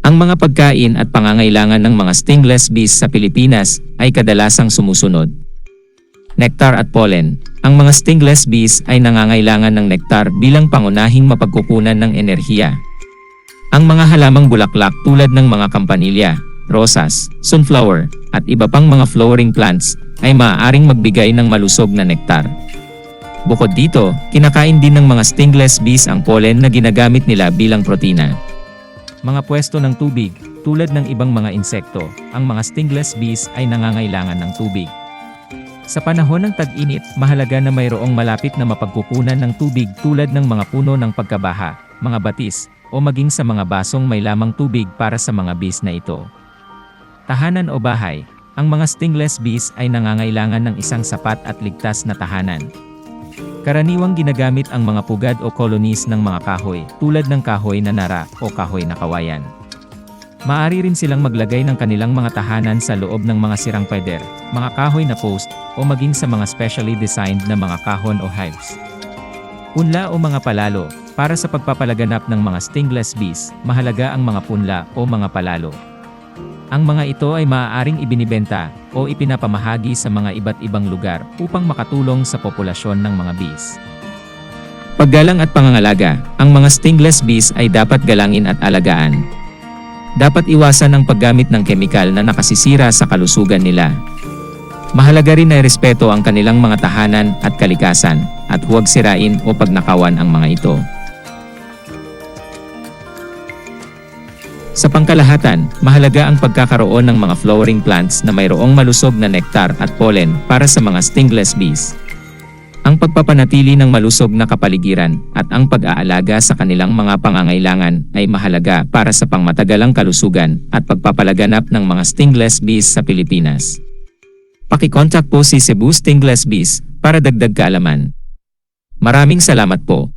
Ang mga pagkain at pangangailangan ng mga stingless bees sa Pilipinas ay kadalasang sumusunod. Nektar at pollen. Ang mga stingless bees ay nangangailangan ng nektar bilang pangunahing mapagkukunan ng enerhiya. Ang mga halamang bulaklak tulad ng mga kampanilya, rosas, sunflower, at iba pang mga flowering plants ay maaaring magbigay ng malusog na nektar. Bukod dito, kinakain din ng mga stingless bees ang pollen na ginagamit nila bilang protina. Mga pwesto ng tubig, tulad ng ibang mga insekto, ang mga stingless bees ay nangangailangan ng tubig. Sa panahon ng tag-init, mahalaga na mayroong malapit na mapagkukunan ng tubig tulad ng mga puno ng pagkabaha, mga batis, o maging sa mga basong may lamang tubig para sa mga bees na ito. Tahanan o bahay. Ang mga stingless bees ay nangangailangan ng isang sapat at ligtas na tahanan. Karaniwang ginagamit ang mga pugad o colonies ng mga kahoy, tulad ng kahoy na nara o kahoy na kawayan. Maaari rin silang maglagay ng kanilang mga tahanan sa loob ng mga sirang pader, mga kahoy na post, o maging sa mga specially designed na mga kahon o hives. Punla o mga palalo. Para sa pagpapalaganap ng mga stingless bees, mahalaga ang mga punla o mga palalo. Ang mga ito ay maaaring ibinibenta o ipinapamahagi sa mga iba't ibang lugar upang makatulong sa populasyon ng mga bees. Paggalang at pangangalaga. Ang mga stingless bees ay dapat galangin at alagaan. Dapat iwasan ang paggamit ng kemikal na nakasisira sa kalusugan nila. Mahalaga rin na irespeto ang kanilang mga tahanan at kalikasan, at huwag sirain o pagnakawan ang mga ito. Sa pangkalahatan, mahalaga ang pagkakaroon ng mga flowering plants na mayroong malusog na nektar at pollen para sa mga stingless bees. Ang pagpapanatili ng malusog na kapaligiran at ang pag-aalaga sa kanilang mga pangangailangan ay mahalaga para sa pangmatagalang kalusugan at pagpapalaganap ng mga stingless bees sa Pilipinas. Paki-contact po si Cebu Stingless Bees para dagdag kaalaman. Maraming salamat po.